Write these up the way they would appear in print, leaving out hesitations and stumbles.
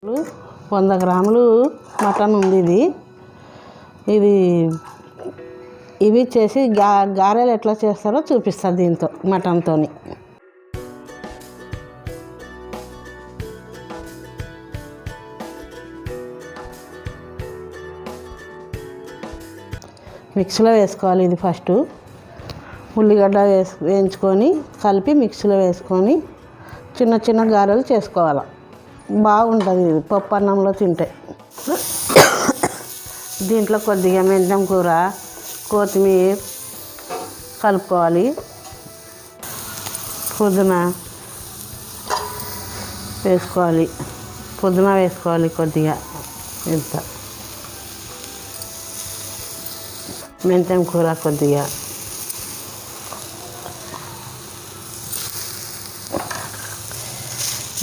100 గ్రాములు మటన్ ఉంది. ఇది ఇవి చేసి గారెలు ఎట్లా చేస్తారో చూపిస్తా. దీంతో మటన్తో మిక్సీలో వేసుకోవాలి. ఇది ఫస్ట్ ఉల్లిగడ్డ వేయించుకొని కలిపి మిక్సీలో వేసుకొని చిన్న చిన్న గారెలు చేసుకోవాలి. బాగుంటుంది ఇది పప్పు అన్నంలో తింటే. దీంట్లో కొద్దిగా మెంతం కూర, కొత్తిమీర కలుపుకోవాలి. పుదీనా వేసుకోవాలి కొద్దిగా. ఇంత మెంతం కూర కొద్దిగా,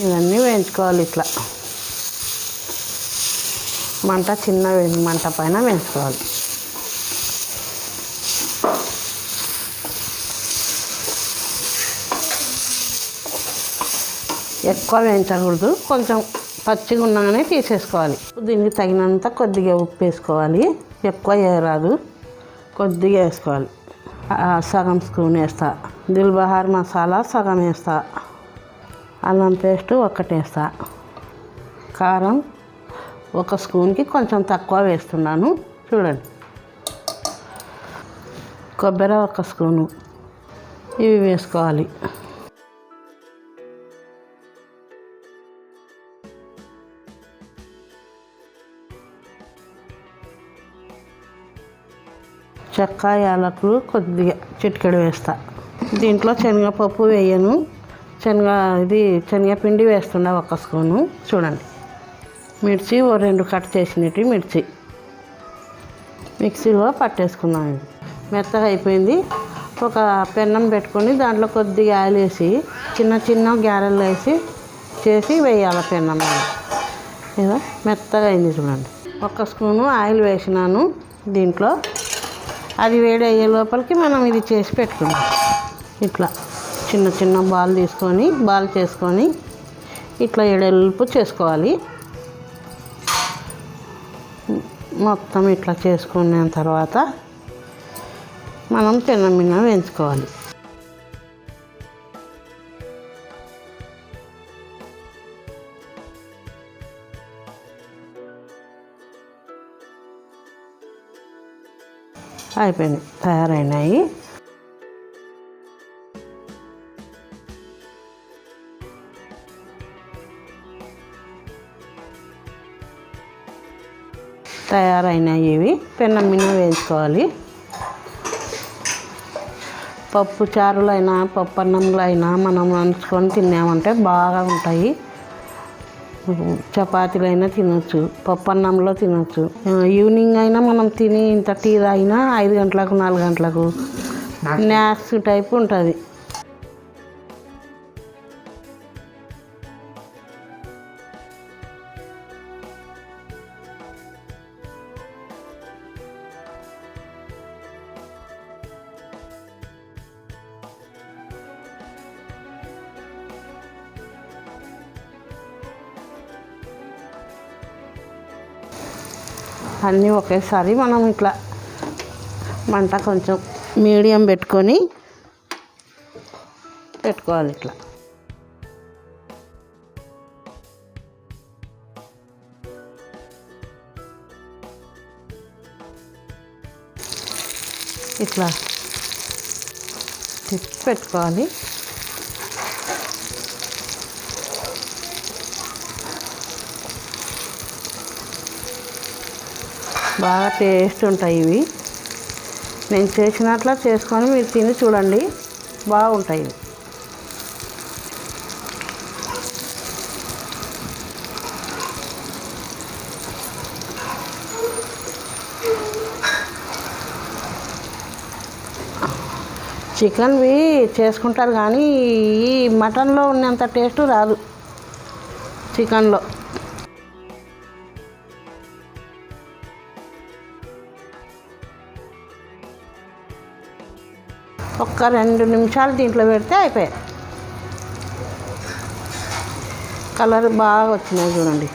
ఇవన్నీ వేయించుకోవాలి. ఇట్లా మంట చిన్న మంట పైన వేయించుకోవాలి. ఎక్కువ వేయించకూడదు, కొంచెం పచ్చిగా ఉండగానే తీసేసుకోవాలి. దీనికి తగినంత కొద్దిగా ఉప్పు వేసుకోవాలి. ఎక్కువ వేయరాదు, కొద్దిగా వేసుకోవాలి. సగం స్పూన్ వేస్తా. దిల్బహార్ మసాలా సగం వేస్తా. అల్లం పేస్ట్ 1 వేస్తా. కారం 1 స్పూన్కి కొంచెం తక్కువ వేస్తున్నాను, చూడండి. కొబ్బరి 1 స్పూను, ఇవి వేసుకోవాలి. చెక్క, యాలకులు కొద్దిగా చిటికెడు వేస్తా. దీంట్లో శనగపప్పు వేయను, శనగపిండి వేస్తున్నా 1 స్పూను. చూడండి. మిర్చి 2 కట్ చేసినట్టు మిర్చి మిక్సీలో పట్టేసుకున్నాం. ఇది మెత్తగా అయిపోయింది. ఒక పెన్నం పెట్టుకొని దాంట్లో కొద్దిగా ఆయిల్ వేసి చిన్న చిన్న గారెలు వేసి చేసి వేయాలి పెన్నం మీద. ఏదో మెత్తగా అయింది చూడండి. 1 స్పూను ఆయిల్ వేసినాను దీంట్లో. అది వేడి అయ్యే లోపలికి మనం ఇది చేసి పెట్టుకున్నాం. ఇట్లా చిన్న చిన్న బాల్ చేసుకొని ఇట్లా ఎడల్పు చేసుకోవాలి. మొత్తం ఇట్లా చేసుకున్న తర్వాత మనం పెనం మీద వేయించుకోవాలి. అయిపోయింది, తయారైనాయి. ఇవి పెనం మీద వేయించుకోవాలి. పప్పు చారులు అయినా పప్పు అన్నంలో అయినా మనం నంచుకొని తిన్నామంటే బాగా ఉంటాయి. చపాతీలైనా తినొచ్చు, పప్పు అన్నంలో తినొచ్చు. ఈవినింగ్ అయినా మనం తిని ఇంత టీ తాగినా 5 గంటలకు 4 గంటలకు స్నాక్స్ టైప్ ఉంటుంది. అన్నీ ఒకేసారి మనం ఇట్లా మంట కొంచెం మీడియం పెట్టుకోవాలి. ఇట్లా ఇట్లా తిప్పి పెట్టుకోవాలి. బాగా టేస్ట్ ఉంటాయి ఇవి. నేను చేసినట్లా చేసుకొని మీరు తిని చూడండి, బాగుంటాయి. చికెన్వి చేసుకుంటారు కానీ ఈ మటన్లో ఉన్నంత టేస్ట్ రాదు చికెన్లో. ఒక్క 2 నిమిషాలు దీంట్లో పెడితే అయిపోయాయి. కలర్ బాగా వచ్చినాయి చూడండి.